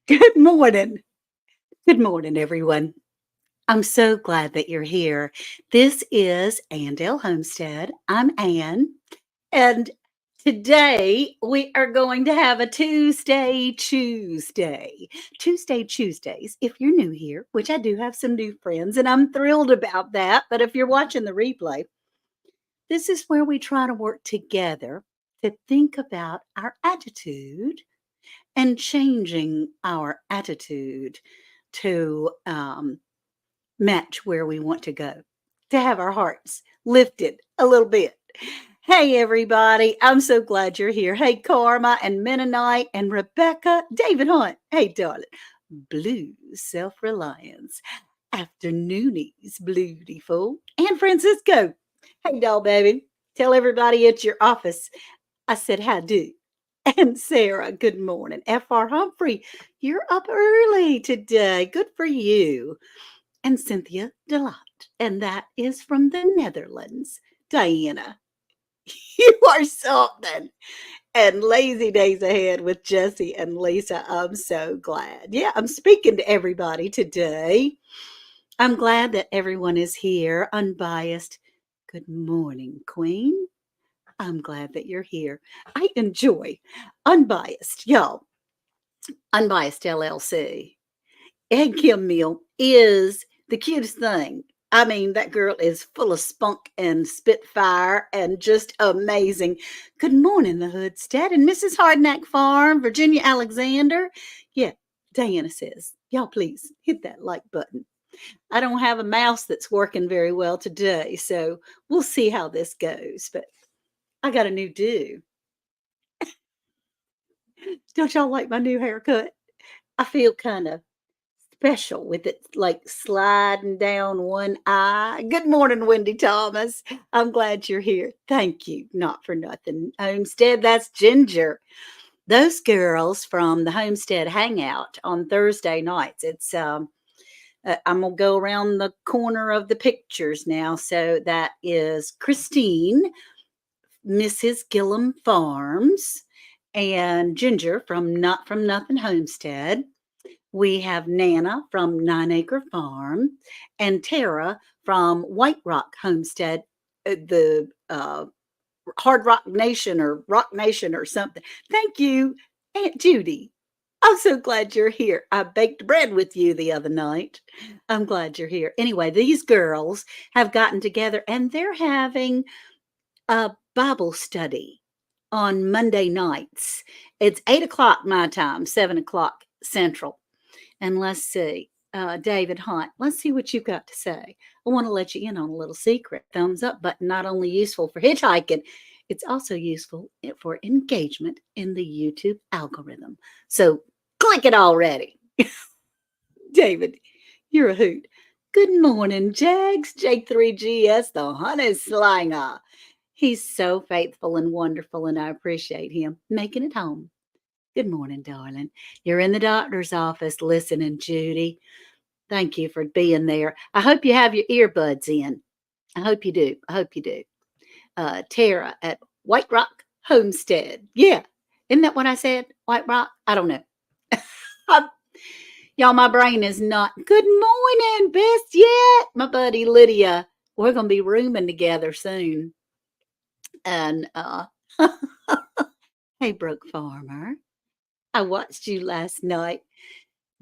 Good morning. Good morning, everyone. I'm so glad that you're here. This is Andale Homestead. I'm Ann, and today we are going to have a Tuesday. Tuesdays. If you're new here, which I do have some new friends, and I'm thrilled about that. But if you're watching the replay, this is where we try to work together to think about our attitude and changing our attitude to match where we want to go, to have our hearts lifted a little bit. Hey, everybody. I'm so glad you're here. Hey, Karma and Mennonite and Rebecca, David Hunt. Hey, darling. Blue Self Reliance. Afternoonies, beautiful. And Francisco. Hey, doll baby. Tell everybody at your office I said, how do? And Sarah, good morning. F.R. Humphrey, you're up early today. Good for you. And Cynthia Delight, and that is from the Netherlands. Diana, you are something. And lazy days ahead with Jesse and Lisa. I'm so glad. Yeah, I'm speaking to everybody today. I'm glad that everyone is here, unbiased. Good morning, Queen. I'm glad that you're here. I enjoy unbiased, y'all. Unbiased LLC. Egg Kim Meal is the cutest thing. I mean, that girl is full of spunk and spitfire and just amazing. Good morning, the Hoodstead and Mrs. Hardnack Farm, Virginia Alexander. Yeah, Diana says, y'all please hit that like button. I don't have a mouse that's working very well today, so we'll see how this goes. But I got a new do. Don't y'all like my new haircut? I feel kind of special with it like sliding down one eye. Good morning, Wendy Thomas. I'm glad you're here. Thank you. Not for nothing. Homestead, that's Ginger. Those girls from the Homestead Hangout on Thursday nights. I'm gonna go around the corner of the pictures now. So that is Christine, Mrs. Gillum Farms, and Ginger from Not From Nothing Homestead. We have Nana from 9 Acre Farm and Tara from White Rock Homestead, the Hard Rock Nation or something. Thank you, Aunt Judy. I'm so glad you're here. I baked bread with you the other night. I'm glad you're here. Anyway, these girls have gotten together and they're having a Bible study on Monday nights. It's 8 o'clock my time, 7 o'clock Central. And let's see, David Hunt, let's see what you've got to say. I want to let you in on a little secret. Thumbs up button, not only useful for hitchhiking, it's also useful for engagement in the YouTube algorithm. So click it already. David, you're a hoot. Good morning, Jags. J3GS, the honey slanger. He's so faithful and wonderful, and I appreciate him making it home. Good morning, darling. You're in the doctor's office listening, Judy. Thank you for being there. I hope you have your earbuds in. I hope you do. I hope you do. Tara at White Rock Homestead. Yeah. Isn't that what I said? White Rock? I don't know. Y'all, my brain is not. Good morning, best yet. My buddy Lydia. We're going to be rooming together soon. And, hey, Brooke Farmer. I watched you last night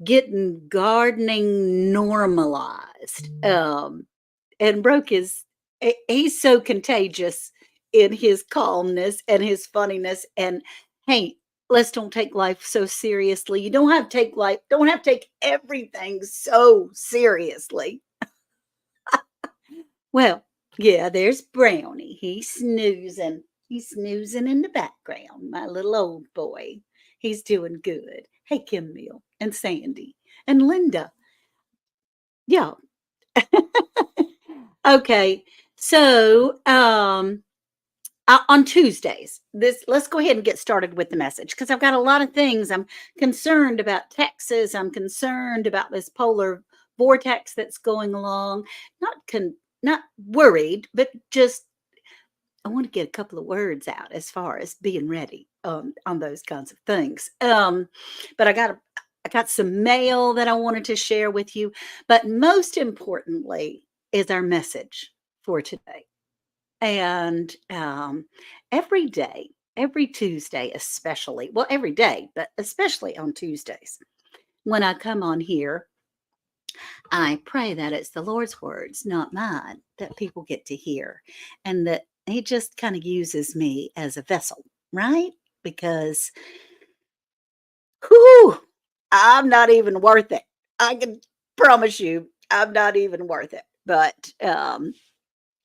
getting gardening normalized. And Brooke he's so contagious in his calmness and his funniness. And hey, let's don't take life so seriously. You don't have to take everything so seriously. Well, yeah, there's Brownie. He's snoozing. He's snoozing in the background, my little old boy. He's doing good. Hey, Kim Mill and Sandy and Linda. Yeah. Okay. So, on Tuesdays, let's go ahead and get started with the message because I've got a lot of things. I'm concerned about Texas. I'm concerned about this polar vortex that's going along. Not worried, but just I want to get a couple of words out as far as being ready on those kinds of things. But I got some mail that I wanted to share with you, but most importantly is our message for today. And every day, every Tuesday, especially, well, every day, but especially on Tuesdays, when I come on here, I pray that it's the Lord's words, not mine, that people get to hear, and that He just kind of uses me as a vessel, right? Because, whew, I'm not even worth it. I can promise you, I'm not even worth it. But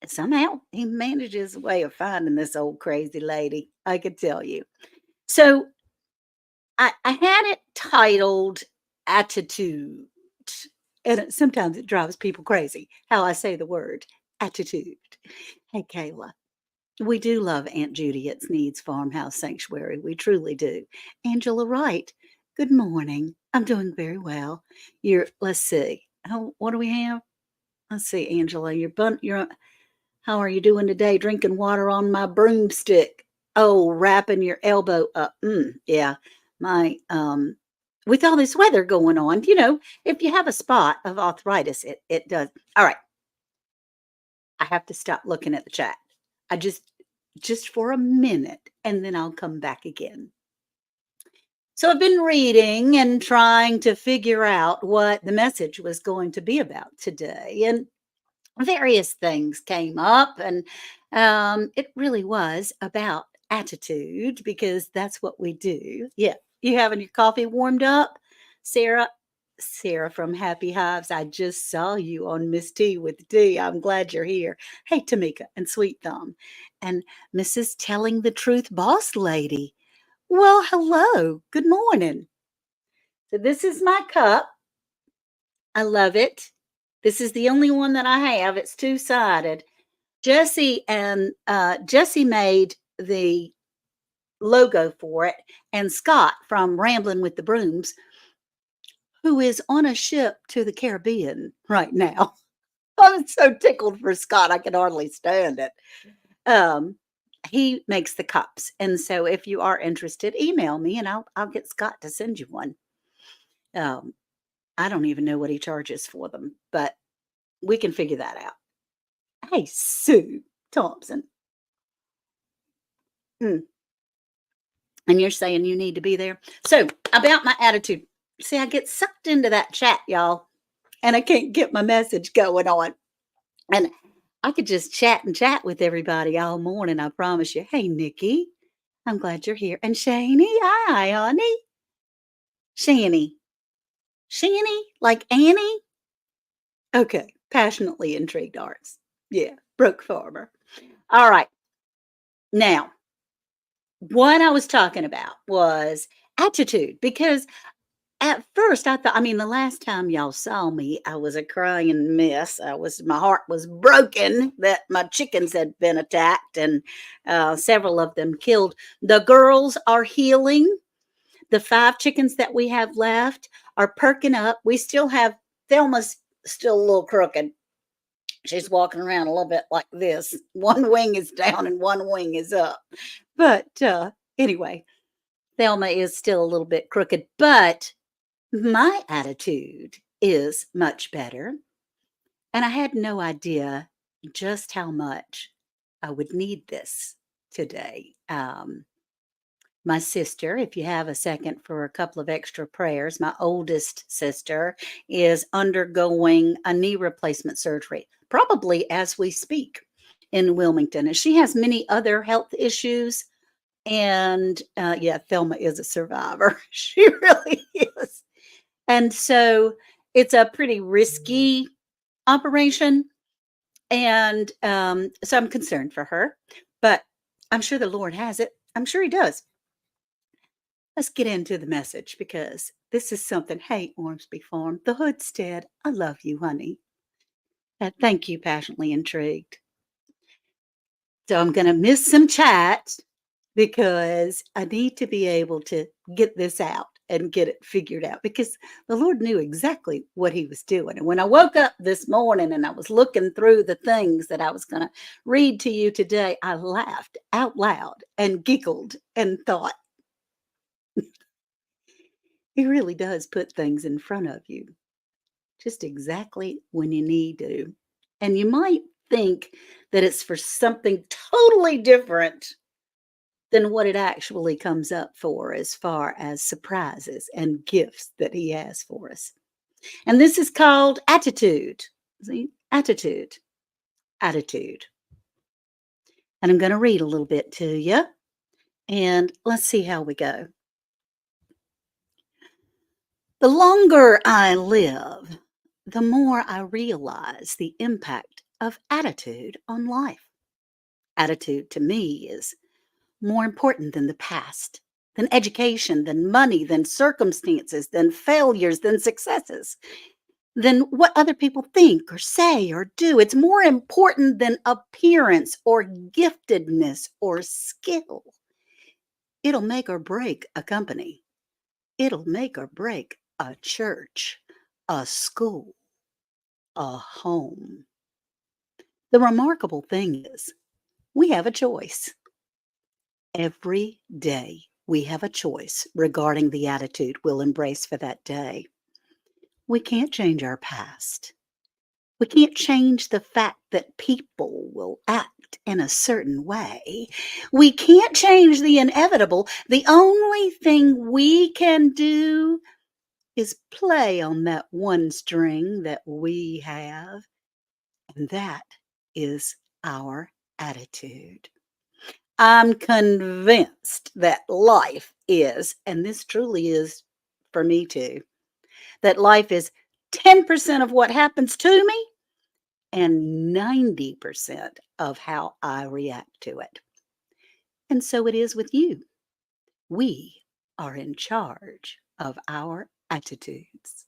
somehow He manages a way of finding this old crazy lady, I could tell you. So I had it titled Attitude. And sometimes it drives people crazy how I say the word attitude. Hey, Kayla, we do love Aunt Judy at Sneed's Farmhouse Sanctuary. We truly do. Angela Wright, good morning. I'm doing very well. Let's see. What do we have? Let's see, Angela. How are you doing today? Drinking water on my broomstick. Oh, wrapping your elbow up. Yeah. My with all this weather going on, if you have a spot of arthritis, it does. All right. I have to stop looking at the chat. I just for a minute and then I'll come back again. So I've been reading and trying to figure out what the message was going to be about today. And various things came up, and it really was about attitude because that's what we do. Yeah, you having your coffee warmed up, Sarah? Sarah from Happy Hives, I just saw you on Miss T with T. I'm glad you're here. Hey, Tamika and Sweet Thumb, and Mrs. Telling the Truth Boss Lady. Well, hello. Good morning. So this is my cup. I love it. This is the only one that I have. It's two-sided. Jesse made the logo for it, and Scott from Ramblin' with the Brooms, who is on a ship to the Caribbean right now. I'm so tickled for Scott, I can hardly stand it. Um, he makes the cups, and so if you are interested, email me, and I'll get Scott to send you one. Um, I don't even know what he charges for them, but we can figure that out. Hey, Sue Thompson. Mm. And you're saying you need to be there. So, about my attitude. See, I get sucked into that chat, y'all, and I can't get my message going on. And I could just chat and chat with everybody all morning, I promise you. Hey, Nikki, I'm glad you're here. And Shani, hi, honey. Shani. Shani, like Annie? Okay, passionately intrigued arts. Yeah, Brooke Farmer. All right. Now, what I was talking about was attitude because at first, the last time y'all saw me, I was a crying mess. My heart was broken that my chickens had been attacked and several of them killed. The girls are healing. The 5 chickens that we have left are perking up. We still have Thelma's still a little crooked. She's walking around a little bit like this. One wing is down and one wing is up. But anyway, Thelma is still a little bit crooked, but my attitude is much better, and I had no idea just how much I would need this today. My sister, if you have a second for a couple of extra prayers, my oldest sister is undergoing a knee replacement surgery, probably as we speak in Wilmington. And she has many other health issues. And yeah, Thelma is a survivor. She really is. And so it's a pretty risky operation. And so I'm concerned for her, but I'm sure the Lord has it. I'm sure He does. Let's get into the message because this is something. Hey, Ormsby Farm, the Hoodstead. I love you, honey. Thank you, passionately intrigued. So I'm going to miss some chat because I need to be able to get this out and get it figured out because the Lord knew exactly what He was doing. And when I woke up this morning and I was looking through the things that I was going to read to you today, I laughed out loud and giggled and thought, He really does put things in front of you just exactly when you need to. And you might think that it's for something totally different than what it actually comes up for as far as surprises and gifts that he has for us. And this is called attitude. See, attitude, attitude. And I'm going to read a little bit to you and let's see how we go. The longer I live, the more I realize the impact of attitude on life. Attitude to me is more important than the past, than education, than money, than circumstances, than failures, than successes, than what other people think or say or do. It's more important than appearance or giftedness or skill. It'll make or break a company. It'll make or break a church, a school, a home. The remarkable thing is, we have a choice. Every day, we have a choice regarding the attitude we'll embrace for that day. We can't change our past. We can't change the fact that people will act in a certain way. We can't change the inevitable. The only thing we can do is play on that one string that we have, and that is our attitude. I'm convinced that life is, and this truly is for me too, that life is 10% of what happens to me and 90% of how I react to it. And so it is with you. We are in charge of our attitudes.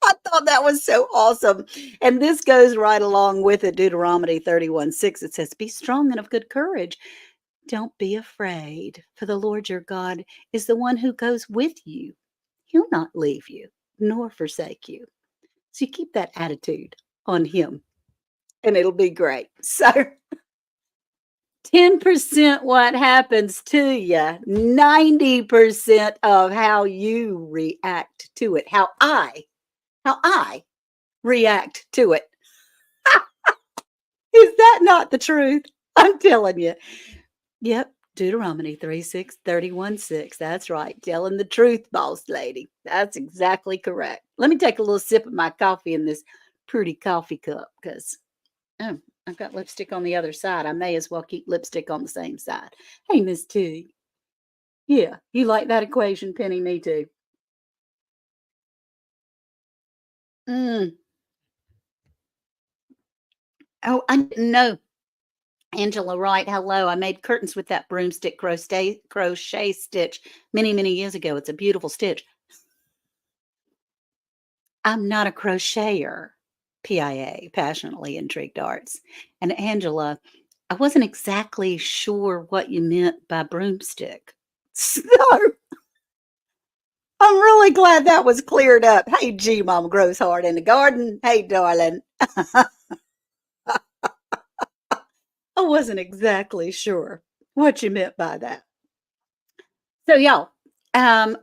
I thought that was so awesome. And this goes right along with it. Deuteronomy 31:6. It says, be strong and of good courage. Don't be afraid, for the Lord your God is the one who goes with you. He'll not leave you nor forsake you. So you keep that attitude on him and it'll be great. So 10% what happens to you, 90% of how you react to it, how I react to it. Is that not the truth? I'm telling you. Yep. Deuteronomy 31:6. That's right. Telling the truth, boss lady. That's exactly correct. Let me take a little sip of my coffee in this pretty coffee cup because oh, I've got lipstick on the other side. I may as well keep lipstick on the same side. Hey, Miss T. Yeah, you like that equation, Penny? Me too. Mm. Oh, I didn't know. Angela Wright, hello. I made curtains with that broomstick crochet stitch many, many years ago. It's a beautiful stitch. I'm not a crocheter. PIA, passionately intrigued arts. And Angela, I wasn't exactly sure what you meant by broomstick. So I'm really glad that was cleared up. Hey, G Mama grows hard in the garden. Hey, darling. I wasn't exactly sure what you meant by that. So, y'all,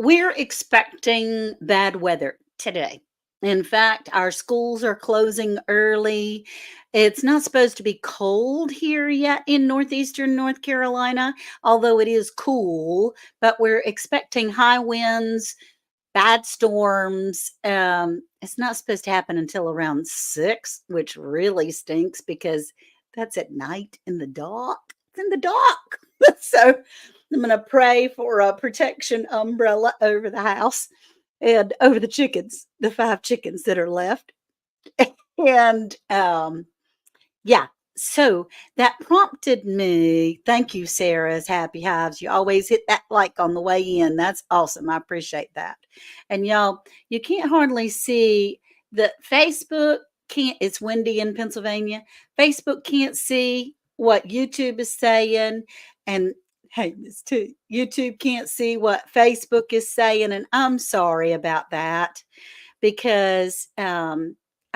we're expecting bad weather today. In fact, our schools are closing early. It's not supposed to be cold here yet in northeastern North Carolina, although it is cool, but we're expecting high winds, bad storms. It's not supposed to happen until around 6, which really stinks because that's at night in the dark. It's in the dark. So I'm going to pray for a protection umbrella over the house and over the chickens, the 5 chickens that are left. And yeah, so that prompted me. Thank you, Sarah's Happy Hives. You always hit that like on the way in. That's awesome. I appreciate that. And y'all, you can't hardly see the Facebook can't, it's windy in Pennsylvania. Facebook can't see what YouTube is saying. And hey, Miss T, YouTube can't see what Facebook is saying. And I'm sorry about that because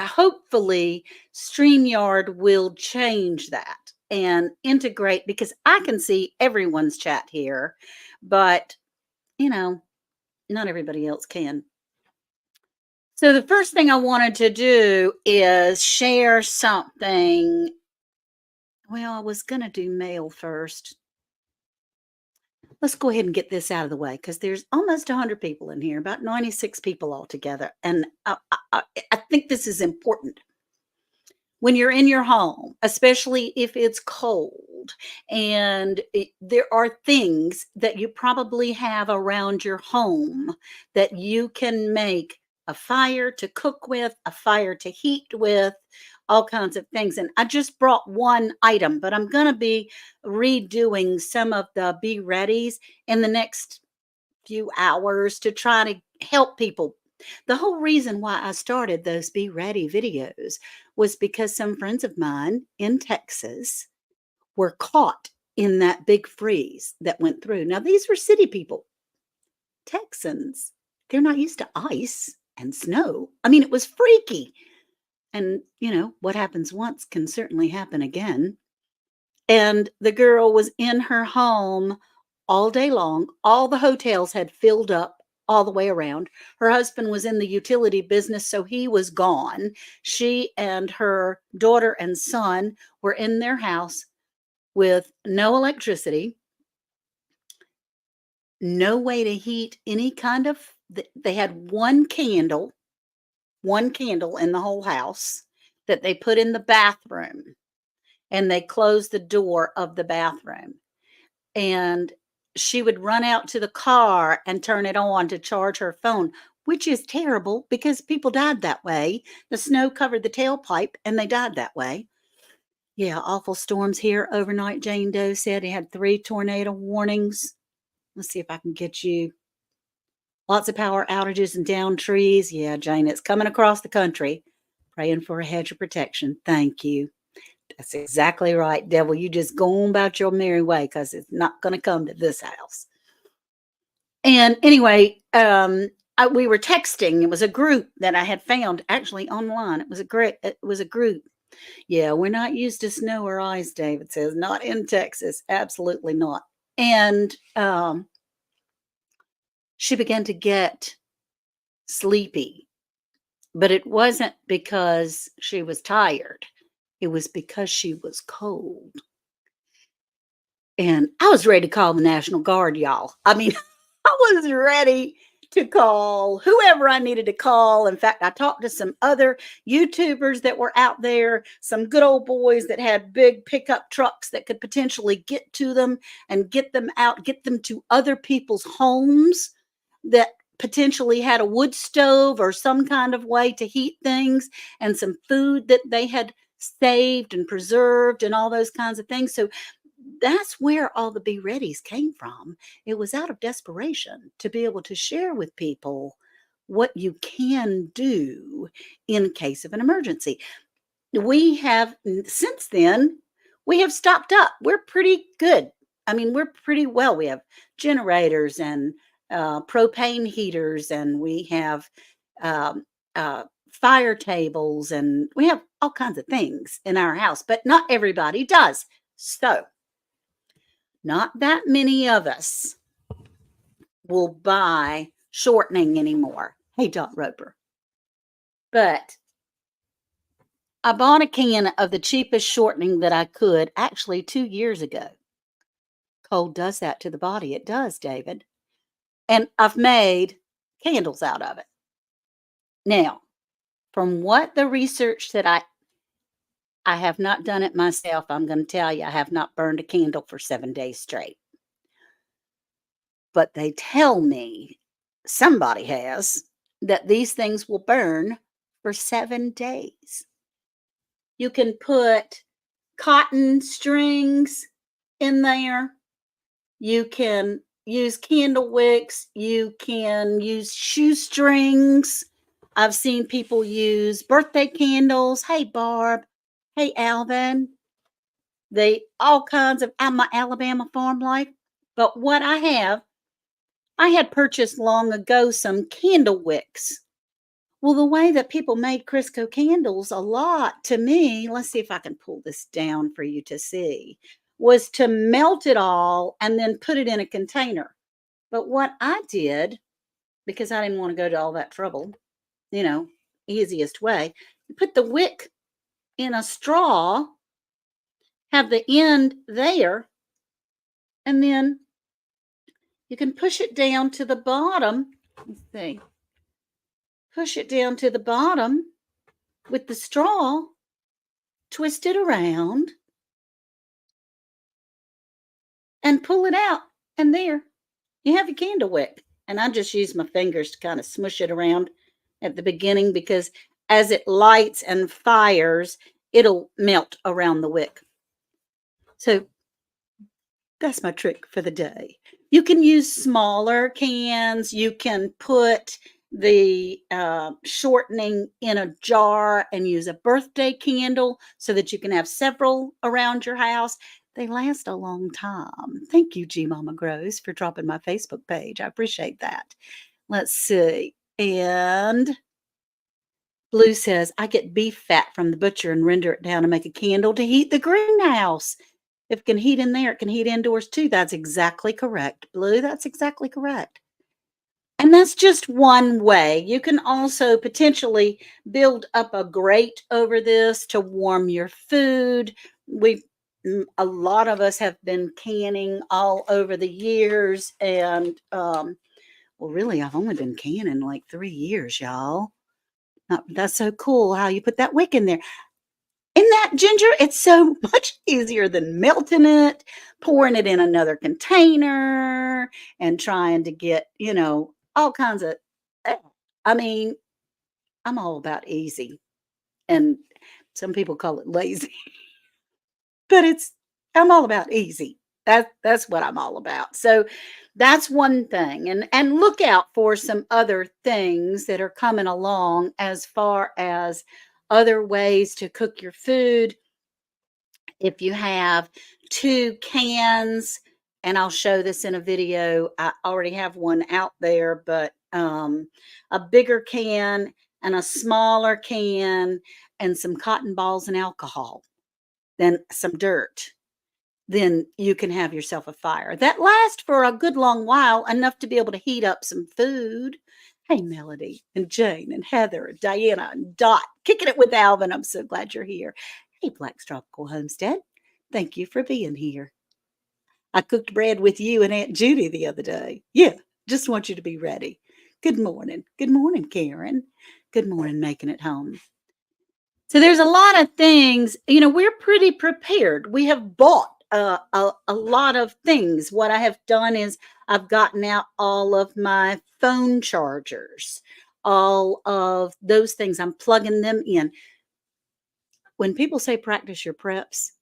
hopefully StreamYard will change that and integrate because I can see everyone's chat here, but you know, not everybody else can. So the first thing I wanted to do is share something. Well, I was going to do mail first. Let's go ahead and get this out of the way because there's almost 100 people in here, about 96 people altogether. And I think this is important. When you're in your home, especially if it's cold, and there are things that you probably have around your home that you can make a fire to cook with, a fire to heat with, all kinds of things. And I just brought one item, but I'm going to be redoing some of the be readies in the next few hours to try to help people. The whole reason why I started those Be Ready videos was because some friends of mine in Texas were caught in that big freeze that went through. Now, these were city people, Texans. They're not used to ice and snow. I mean, it was freaky. And, what happens once can certainly happen again. And the girl was in her home all day long. All the hotels had filled up all the way around. Her husband was in the utility business, so he was gone. She and her daughter and son were in their house with no electricity, no way to heat any kind of, they had one candle in the whole house that they put in the bathroom, and they closed the door of the bathroom. And she would run out to the car and turn it on to charge her phone, which is terrible because people died that way. The snow covered the tailpipe and they died that way. Yeah, awful storms here overnight. Jane Doe said he had 3 tornado warnings. Let's see if I can get you. Lots of power outages and downed trees. Yeah, Jane, it's coming across the country. Praying for a hedge of protection. Thank you. That's exactly right, devil. You just go on about your merry way because it's not going to come to this house. And anyway, we were texting. It was a group that I had found actually online. It was a group. Yeah, we're not used to snow or ice, David says. Not in Texas. Absolutely not. And she began to get sleepy, but it wasn't because she was tired. It was because she was cold. And I was ready to call the National Guard, y'all. I mean, I was ready to call whoever I needed to call. In fact, I talked to some other YouTubers that were out there, some good old boys that had big pickup trucks that could potentially get to them and get them out, get them to other people's homes that potentially had a wood stove or some kind of way to heat things, and some food that they had saved and preserved and all those kinds of things. So that's where all the Be Readies came from. It was out of desperation to be able to share with people what you can do in case of an emergency. We have, since then, we have stocked up. We're pretty good. I mean, we're pretty well. We have generators and propane heaters, and we have um, fire tables, and we have all kinds of things in our house, but not everybody does. So, not that many of us will buy shortening anymore. Hey, Dot Roper. But I bought a can of the cheapest shortening that I could actually 2 years ago. Cold does that to the body. It does, David. And I've made candles out of it. Now, from what the research that I have not done it myself, I'm going to tell you, I have not burned a candle for 7 days straight. But they tell me, somebody has, that these things will burn for 7 days. You can put cotton strings in there. You can use candle wicks. You can use shoestrings. I've seen people use birthday candles. Hey, Barb. Hey, Alvin. They all kinds of my Alabama farm life. But what I had purchased long ago some candle wicks. Well, the way that people made Crisco candles a lot to me, let's see if I can pull this down for you to see, was to melt it all and then put it in a container. But what I did because I didn't want to go to all that trouble, you know, easiest way. You put the wick in a straw, have the end there, and then you can push it down to the bottom. Let's see. Push it down to the bottom with the straw, twist it around, and pull it out. And there, you have your candle wick. And I just use my fingers to kind of smush it around at the beginning because as it lights and fires, it'll melt around the wick. So that's my trick for the day. You can use smaller cans. You can put the shortening in a jar and use a birthday candle so that you can have several around your house. They last a long time. Thank you, G Mama Grows, for dropping my Facebook page. I appreciate that. Let's see. And Blue says, I get beef fat from the butcher and render it down to make a candle to heat the greenhouse. If it can heat in there, it can heat indoors too. That's exactly correct, Blue. That's exactly correct. And that's just one way. You can also potentially build up a grate over this to warm your food. A lot of us have been canning all over the years. And, well, really, I've only been canning like 3 years, y'all. That's so cool how you put that wick in there. In that ginger, it's so much easier than melting it, pouring it in another container, and trying to get, all kinds of. I mean, I'm all about easy, and some people call it lazy, but I'm all about easy. That's what I'm all about. So that's one thing, and look out for some other things that are coming along as far as other ways to cook your food. If you have 2 cans, and I'll show this in a video. I already have one out there, but a bigger can and a smaller can and some cotton balls and alcohol, then some dirt, then you can have yourself a fire that lasts for a good long while, enough to be able to heat up some food. Hey, Melody and Jane and Heather and Diana and Dot, kicking it with Alvin. I'm so glad you're here. Hey, Black's Tropical Homestead, thank you for being here. I cooked bread with you and Aunt Judy the other day. Yeah, just want you to be ready. Good morning. Good morning, Karen. Good morning, making it home. So there's a lot of things, we're pretty prepared. We have bought a lot of things. What I have done is I've gotten out all of my phone chargers, all of those things. I'm plugging them in. When people say practice your preps,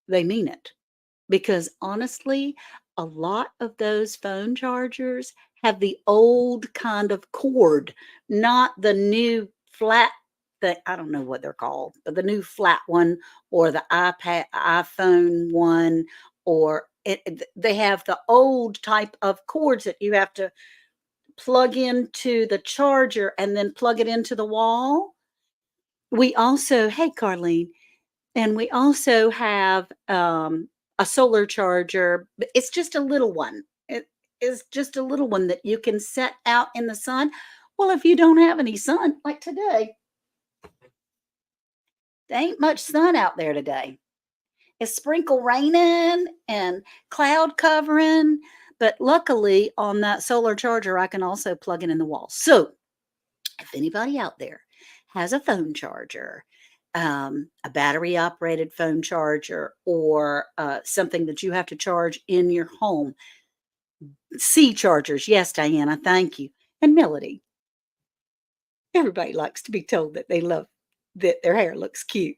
they mean it. Because honestly, a lot of those phone chargers have the old kind of cord, not the new flat thing. I don't know what they're called, but the new flat one or the iPhone one, or they have the old type of cords that you have to plug into the charger and then plug it into the wall. We also, hey, Carlene, and we also have a solar charger, but it's just a little one. It is just a little one that you can set out in the sun. Well, if you don't have any sun, like today, there ain't much sun out there today. It's sprinkle raining and cloud covering, but luckily on that solar charger, I can also plug it in the wall. So if anybody out there has a phone charger, a battery operated phone charger, or something that you have to charge in your home. C chargers. Yes, Diana, thank you. And Melody. Everybody likes to be told that they love that their hair looks cute.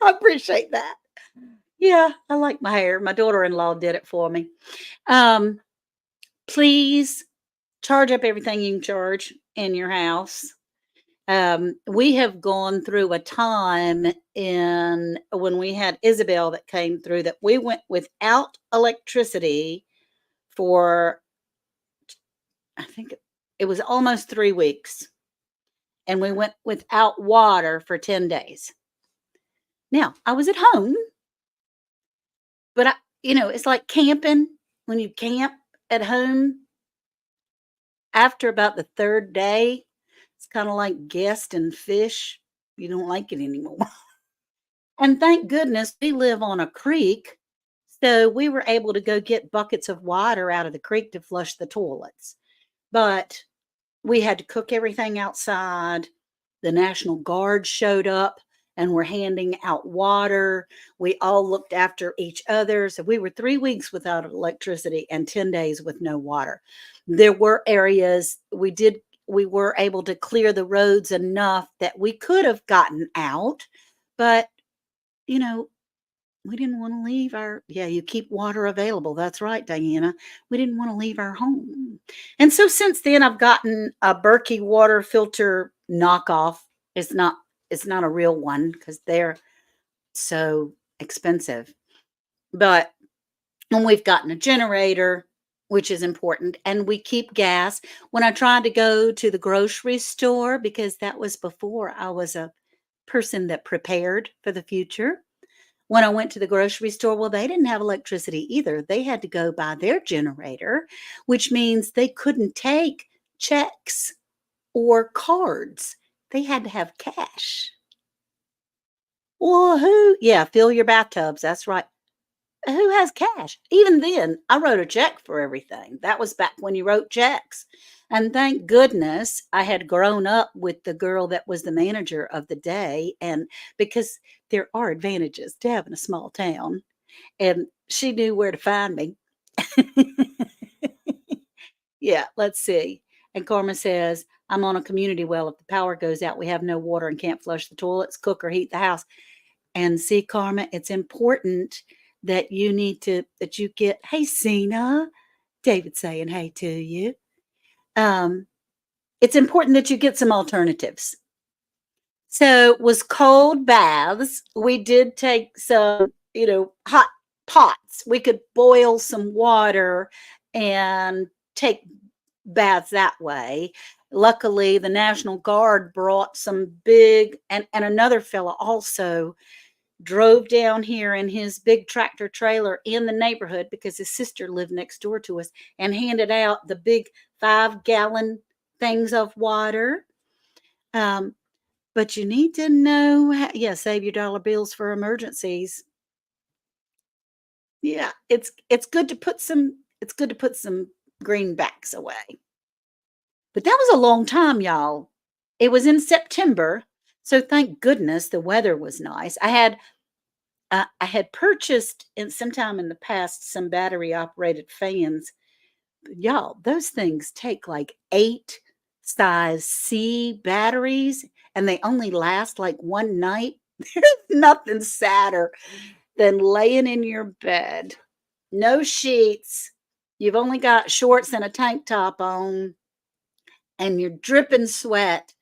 I appreciate that. Yeah, I like my hair. My daughter-in-law did it for me. Please charge up everything you can charge in your house. We have gone through a time when we had Isabel that came through that we went without electricity for, I think it was almost 3 weeks, and we went without water for 10 days. Now, I was at home, but it's like camping when you camp at home after about the 3rd day, it's kinda like guest and fish. You don't like it anymore. And thank goodness we live on a creek, so we were able to go get buckets of water out of the creek to flush the toilets. But we had to cook everything outside. The National Guard showed up and were handing out water. We all looked after each other. So we were 3 weeks without electricity and 10 days with no water. There were areas we were able to clear the roads enough that we could have gotten out, but you know, we didn't want to leave our yeah, you keep water available. That's right, Diana. We didn't want to leave our home. And so since then I've gotten a Berkey water filter knockoff. It's not it's not a real one because they're so expensive. But and we've gotten a generator, which is important, and we keep gas. When I tried to go to the grocery store, because that was before I was a person that prepared for the future, when I went to the grocery store, well, they didn't have electricity either. They had to go by their generator, which means they couldn't take checks or cards. They had to have cash. Well, who? Yeah, fill your bathtubs. That's right. Who has cash? Even then, I wrote a check for everything. That was back when you wrote checks. And thank goodness I had grown up with the girl that was the manager of the day. And because there are advantages to having a small town, and she knew where to find me. Yeah, let's see. And Karma says, I'm on a community well. If the power goes out, we have no water and can't flush the toilets, cook, or heat the house. And see, Karma, it's important that that you get, hey, Cena, David saying hey to you. It's important that you get some alternatives. So was cold baths. We did take some, hot pots. We could boil some water and take baths that way. Luckily, the National Guard brought some big, and another fella also drove down here in his big tractor trailer in the neighborhood because his sister lived next door to us and handed out the big 5-gallon things of water. But you need to know, yeah, save your dollar bills for emergencies. Yeah, it's good to put some greenbacks away. But that was a long time, y'all. It was in September, so thank goodness the weather was nice. I had purchased in sometime in the past some battery operated fans. Y'all, those things take like 8 size C batteries and they only last like one night. There's nothing sadder than laying in your bed, no sheets. You've only got shorts and a tank top on, and you're dripping sweat,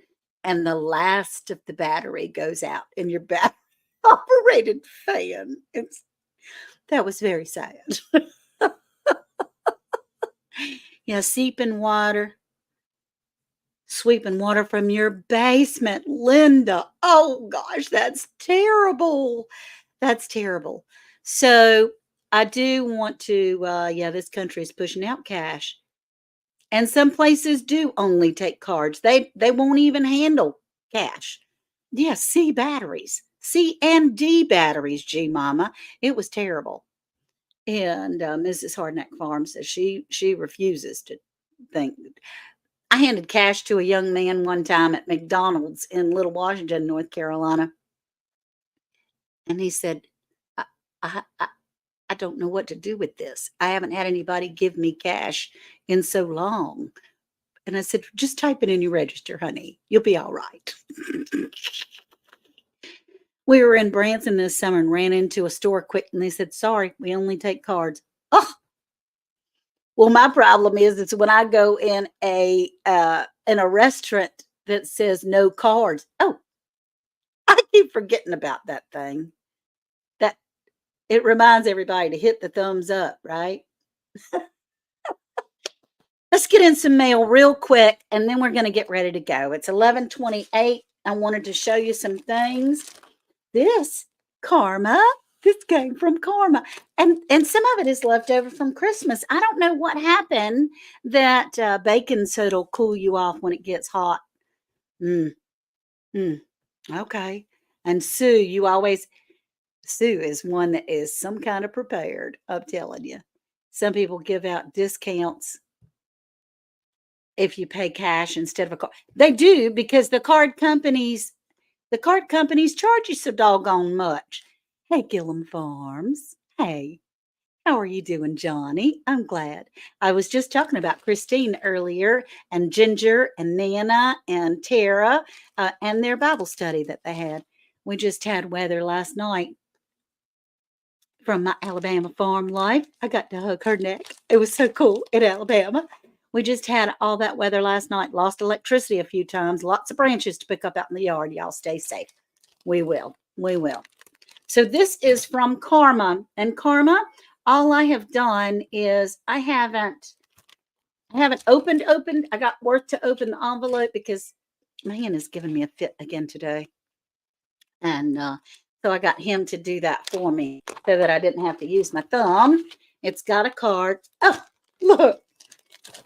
and the last of the battery goes out in your battery operated fan. That was very sad. Yeah, sweeping water from your basement, Linda. Oh gosh, that's terrible. That's terrible. So I do want to, yeah, this country is pushing out cash, and some places do only take cards. They won't even handle cash. Yeah, C batteries, C and D batteries. G mama, it was terrible. And Mrs. Hardneck Farm says she refuses to think. I handed cash to a young man one time at McDonald's in Little Washington, North Carolina, and he said, "I, I don't know what to do with this. I haven't had anybody give me cash in so long." And I said, "Just type it in your register, honey. You'll be all right." We were in Branson this summer and ran into a store quick, and they said, "Sorry, we only take cards." Oh, well, my problem is when I go in a restaurant that says no cards. Oh, I keep forgetting about that thing. That it reminds everybody to hit the thumbs up, right? Let's get in some mail real quick, and then we're going to get ready to go. It's 11:28. I wanted to show you some things. This, Karma. This came from Karma. And some of it is left over from Christmas. I don't know what happened that baking soda will cool you off when it gets hot. Mm, mm, okay. And Sue is one that is some kind of prepared, I'm telling you. Some people give out discounts if you pay cash instead of a card. They do because the card companies charge you so doggone much. Hey, Gillum Farms. Hey, how are you doing, Johnny? I'm glad. I was just talking about Christine earlier, and Ginger, and Nana, and Tara, and their Bible study that they had. We just had weather last night from my Alabama farm life. I got to hug her neck. It was so cool in Alabama. We just had all that weather last night. Lost electricity a few times. Lots of branches to pick up out in the yard. Y'all stay safe. We will. We will. So this is from Karma. And Karma, all I have done is I haven't opened. I got Worth to open the envelope because my hand is giving me a fit again today. And so I got him to do that for me so that I didn't have to use my thumb. It's got a card. Oh, look.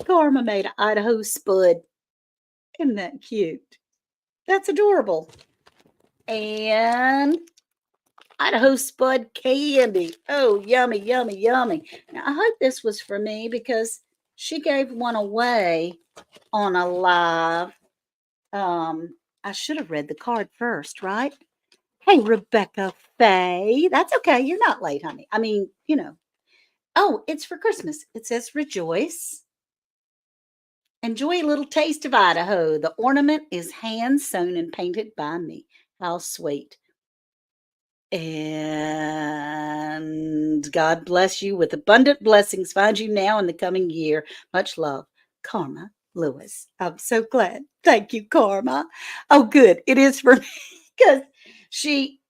Karma made an Idaho spud. Isn't that cute? That's adorable. And Idaho spud candy. Oh, yummy, yummy, yummy. Now, I hope this was for me because she gave one away on a live. I should have read the card first, right? Hey, Rebecca Faye. That's okay. You're not late, honey. I mean, Oh, it's for Christmas. It says rejoice. Enjoy a little taste of Idaho. The ornament is hand sewn and painted by me. How sweet. And God bless you with abundant blessings. Find you now in the coming year. Much love, Karma Lewis. I'm so glad. Thank you, Karma. Oh, good. It is for me because she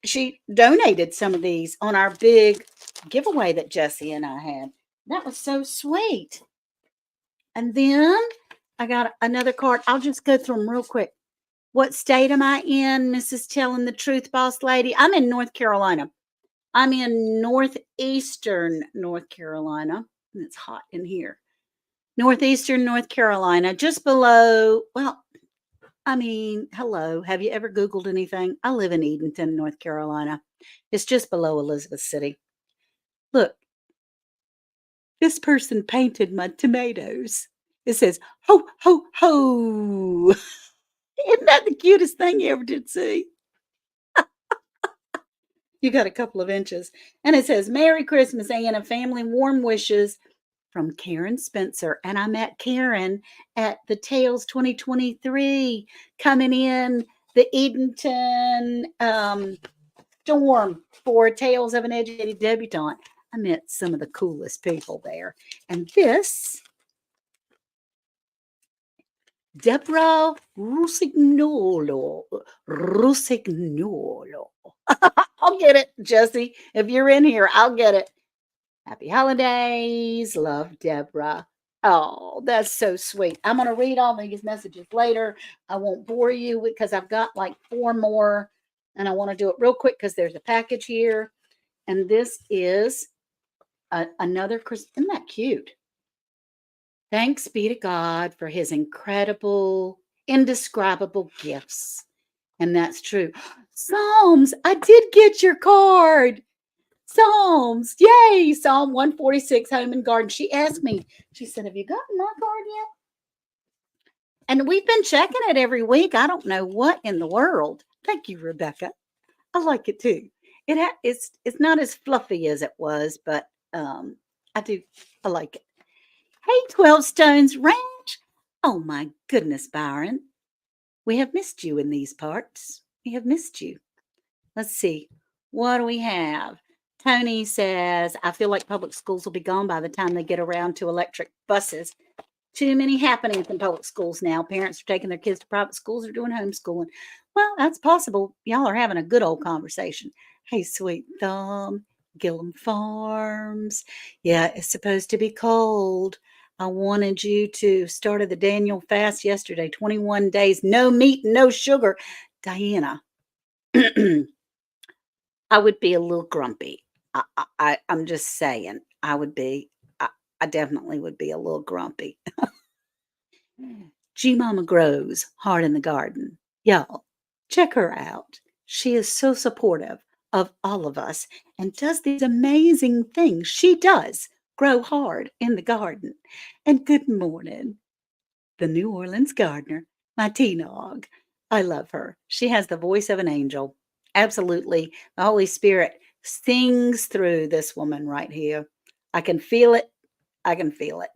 donated some of these on our big giveaway that Jesse and I had. That was so sweet. And then I got another card. I'll just go through them real quick. What state am I in, Mrs. Telling the Truth Boss Lady? I'm in North Carolina. I'm in northeastern North Carolina. And it's hot in here. Northeastern North Carolina, just below, well, I mean, hello. Have you ever Googled anything? I live in Edenton, North Carolina. It's just below Elizabeth City. Look, this person painted my tomatoes. It says, ho, ho, ho. Isn't that the cutest thing you ever did see? You got a couple of inches. And it says, Merry Christmas, Anna. Family warm wishes from Karen Spencer. And I met Karen at the Tales 2023 coming in the Edenton storm for Tales of an Educated Debutante. I met some of the coolest people there. And this, Deborah Rusignolo. Rusignolo. I'll get it, Jesse. If you're in here, I'll get it. Happy holidays. Love, Deborah. Oh, that's so sweet. I'm going to read all these messages later. I won't bore you because I've got like 4 more and I want to do it real quick because there's a package here. And this is another Christmas. Isn't that cute? Thanks be to God for his incredible, indescribable gifts. And that's true. Psalms, I did get your card. Psalms, yay! Psalm 146, Home and Garden. She asked me, she said, have you gotten my card yet? And we've been checking it every week. I don't know what in the world. Thank you, Rebecca. I like it too. It's not as fluffy as it was, but I like it. Hey, 12 Stones Ranch. Oh my goodness, Byron. We have missed you in these parts. We have missed you. Let's see. What do we have? Tony says, I feel like public schools will be gone by the time they get around to electric buses. Too many happenings in public schools now. Parents are taking their kids to private schools or doing homeschooling. Well, that's possible. Y'all are having a good old conversation. Hey, Sweet Thumb, Gillum Farms. Yeah, it's supposed to be cold. I wanted you to started the Daniel fast yesterday, 21 days, no meat, no sugar. Diana, I would be a little grumpy I'm just saying, I, I definitely would be a little grumpy. G Mama grows hard in the garden. Y'all, check her out. She is so supportive of all of us and does these amazing things. She does grow hard in the garden. And good morning, the New Orleans gardener, my T-Nog. I love her. She has the voice of an angel. Absolutely. The Holy Spirit sings through this woman right here. I can feel it. I can feel it.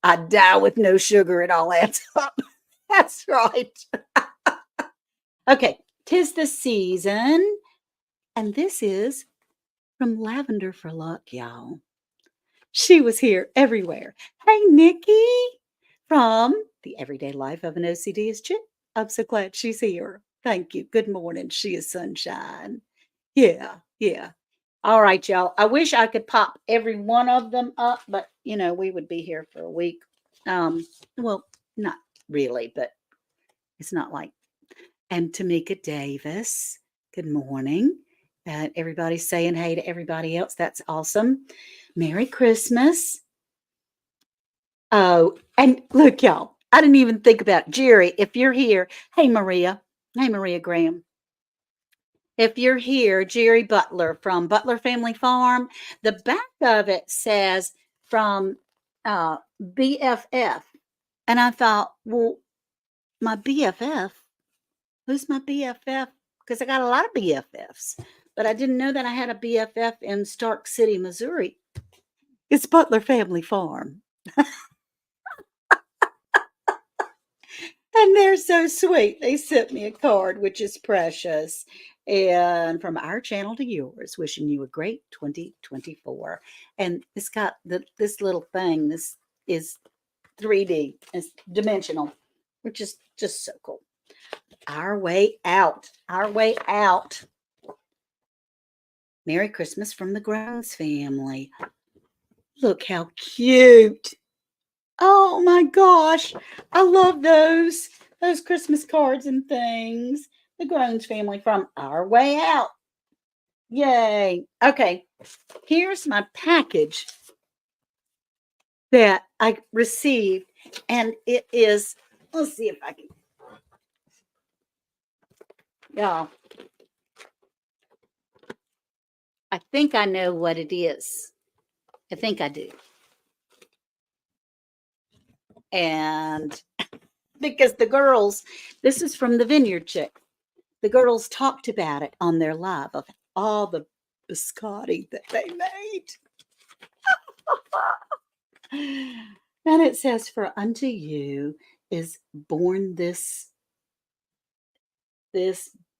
I die with no sugar. It all adds up. That's right. Okay. Tis the season. And this is from Lavender for Luck, y'all. She was here everywhere. Hey, Nikki from The Everyday Life of an OCD Chick. I'm so glad she's here. Thank you. Good morning. She is sunshine. Yeah, yeah. All right, y'all. I wish I could pop every one of them up, but we would be here for a week. Well, not really, but it's not like. And Tamika Davis, good morning. Everybody's saying hey to everybody else. That's awesome. Merry Christmas. Oh, and look, y'all, I didn't even think about Jerry. If you're here, hey, Maria. Hey, Maria Graham. If you're here, Jerry Butler from Butler Family Farm, the back of it says from BFF. And I thought, well, my BFF, who's my BFF? Because I got a lot of BFFs, but I didn't know that I had a BFF in Stark City, Missouri. It's Butler Family Farm. And they're so sweet. They sent me a card, which is precious. And from our channel to yours, wishing you a great 2024. And it's got this little thing. This is 3D. It's dimensional, which is just so cool. Our way out. Our way out. Merry Christmas from the Grounds family. Look how cute. Oh my gosh. I love those Christmas cards and things. The Groans family from Our Way Out. Yay. Okay. Here's my package that I received. And it is, let's see if I can. Yeah. I think I know what it is. I think I do. And because the girls, this is from the Vineyard Chick. The girls talked about it on their live of all the biscotti that they made. And it says, for unto you is born this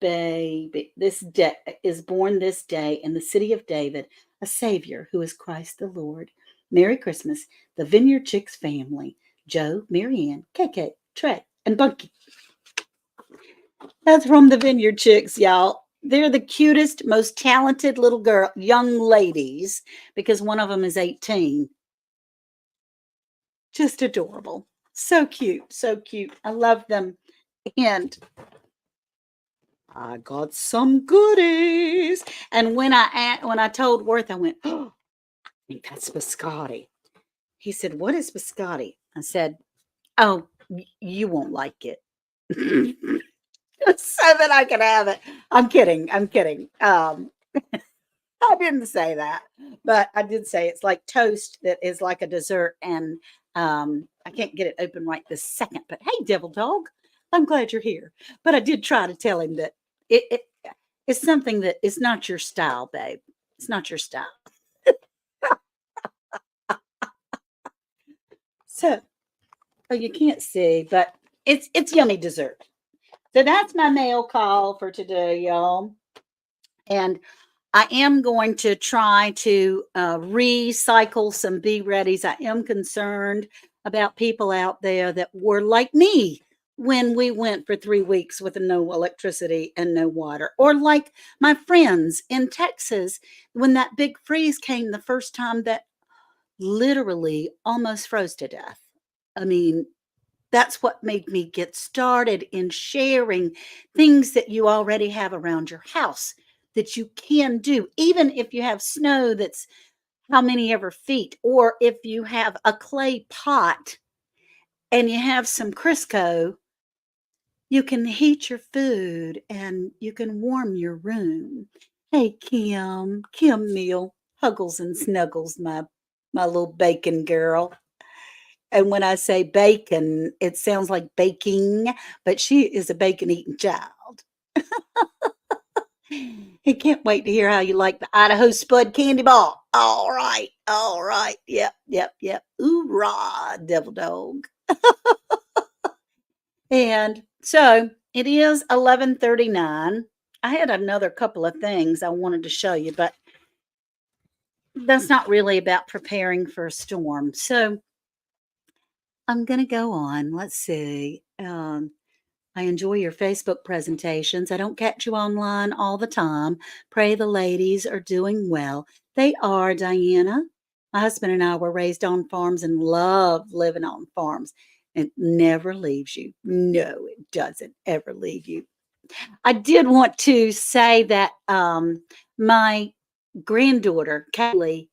baby, this day is born this day in the city of David, a Savior who is Christ the Lord. Merry Christmas, the Vineyard Chicks family, Joe, Marianne, KK, Trey, and Bunky. That's from the Vineyard Chicks, y'all. They're the cutest, most talented little young ladies, because one of them is 18. Just adorable. So cute. So cute. I love them. And I got some goodies. And when I told Worth, I went, oh, I think that's biscotti. He said, what is biscotti? I said, oh, you won't like it. So that I can have it. I'm kidding. I didn't say that, but I did say it's like toast that is like a dessert, and I can't get it open right this second. But hey, Devil Dog, I'm glad you're here. But I did try to tell him that it's something that is not your style, babe. It's not your style. So, oh, you can't see, but it's yummy dessert. So that's my mail call for today, y'all. And I am going to try to recycle some Be Readies. I am concerned about people out there that were like me when we went for 3 weeks with no electricity and no water, or like my friends in Texas when that big freeze came the first time that literally almost froze to death. I mean, that's what made me get started in sharing things that you already have around your house. that you can do, even if you have snow that's how many ever feet, or if you have a clay pot and you have some Crisco, you can heat your food and you can warm your room. Hey, Kim Neal, Huggles and Snuggles, my little bacon girl. And when I say bacon, it sounds like baking, but she is a bacon eating child. He can't wait to hear how you like the Idaho Spud candy ball. All right, all right. Yep, yep, yep. Oorah, devil dog. And so it is 11:39. I had another couple of things I wanted to show you, but that's not really about preparing for a storm. So I'm going to go on. Let's see. I enjoy your Facebook presentations. I don't catch you online all the time. Pray the ladies are doing well. They are, Diana. My husband and I were raised on farms and love living on farms. It never leaves you. No, it doesn't ever leave you. I did want to say that my granddaughter, Kaylee,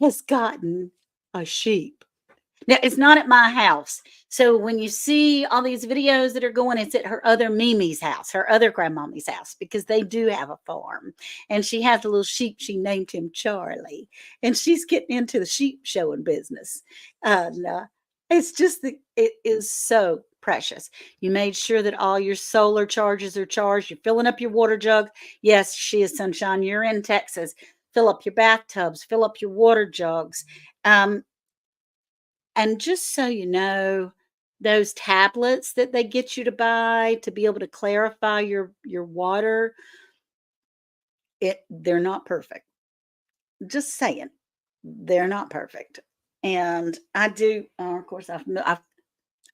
has gotten a sheep. Now, it's not at my house. So when you see all these videos that are going, it's at her other Mimi's house, her other grandmommy's house, because they do have a farm. And she has a little sheep. She named him Charlie. And she's getting into the sheep showing business. And it's just, it is so precious. You made sure that all your solar charges are charged. You're filling up your water jug. Yes, she is sunshine. You're in Texas. Fill up your bathtubs, fill up your water jugs. And just so you know, those tablets that they get you to buy to be able to clarify your water, they're not perfect. Just saying, they're not perfect. And I do, of course, I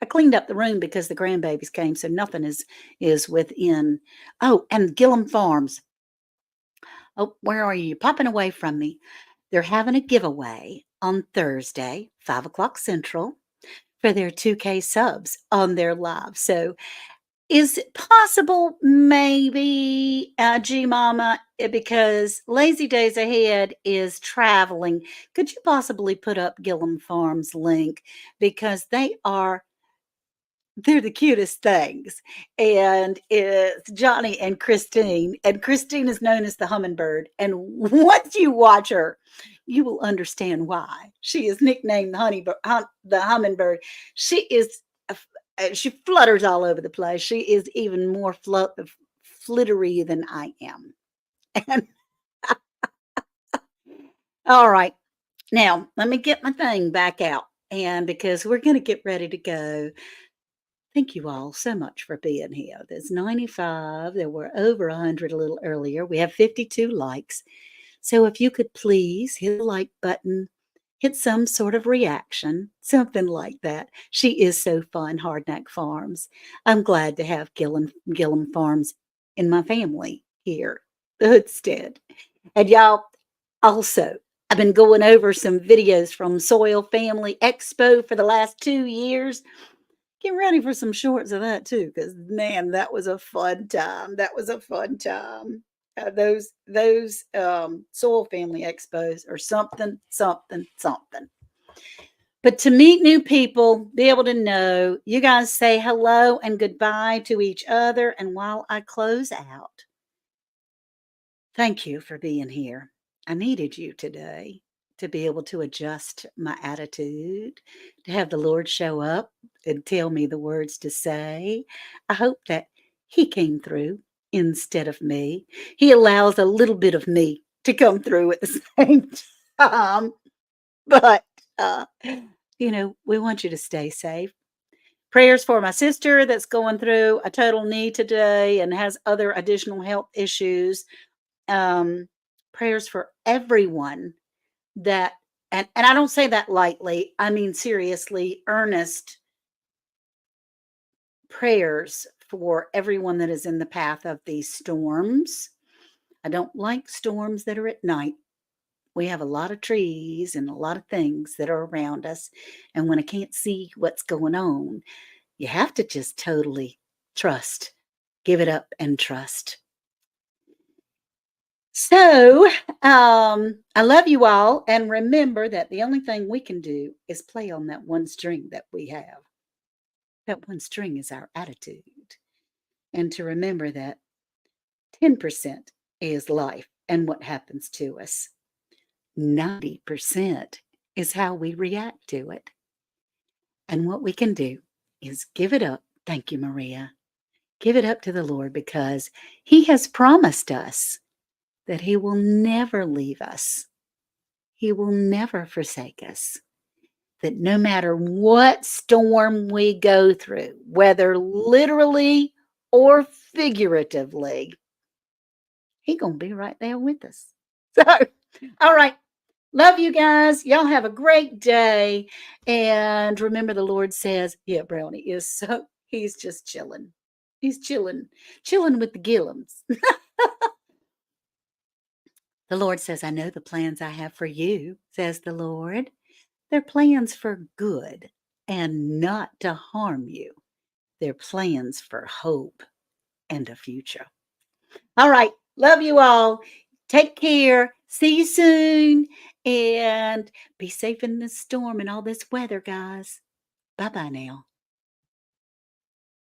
cleaned up the room because the grandbabies came, so nothing is within. Oh, and Gillum Farms. Oh, where are you? You're popping away from me. They're having a giveaway on Thursday, 5 o'clock Central, for their 2K subs on their live. So is it possible maybe, G Mama, because Lazy Days Ahead is traveling, could you possibly put up Gillum Farms link? Because they're the cutest things. And it's Johnny and Christine is known as the hummingbird. And once you watch her, you will understand why she is nicknamed the hummingbird. She is she flutters all over the place. She is even more flittery than I am. And all right, now let me get my thing back out, and because we're going to get ready to go. Thank you all so much for being here. There's 95. There were over 100 a little earlier. We have 52 likes. So if you could please hit the like button, hit some sort of reaction, something like that. She is so fun, Hardneck Farms. I'm glad to have Gillum Farms in my family here, the Hoodstead. And y'all, also, I've been going over some videos from Soil Family Expo for the last 2 years. Get ready for some shorts of that too, because man, that was a fun time. That was a fun time. Those soil family expos are something, something, something. But to meet new people, be able to know, you guys say hello and goodbye to each other. And while I close out, thank you for being here. I needed you today to be able to adjust my attitude, to have the Lord show up and tell me the words to say. I hope that He came through instead of me. He allows a little bit of me to come through at the same time. But, we want you to stay safe. Prayers for my sister that's going through a total knee today and has other additional health issues. Prayers for everyone that, and I don't say that lightly, I mean seriously, earnest prayers for everyone that is in the path of these storms. I don't like storms that are at night. We have a lot of trees and a lot of things that are around us. And when I can't see what's going on, you have to just totally trust, give it up and trust. So, I love you all. And remember that the only thing we can do is play on that one string that we have. That one string is our attitude. And to remember that 10% is life and what happens to us, 90% is how we react to it. And what we can do is give it up. Thank you, Maria. Give it up to the Lord because He has promised us that He will never leave us. He will never forsake us. That no matter what storm we go through, whether literally or figuratively, He gonna be right there with us. So, all right. Love you guys. Y'all have a great day. And remember, the Lord says, yeah, Brownie is so, he's just chilling. He's chilling with the Gillums. The Lord says, I know the plans I have for you, says the Lord. They're plans for good and not to harm you. They're plans for hope and a future. All right. Love you all. Take care. See you soon. And be safe in this storm and all this weather, guys. Bye bye now.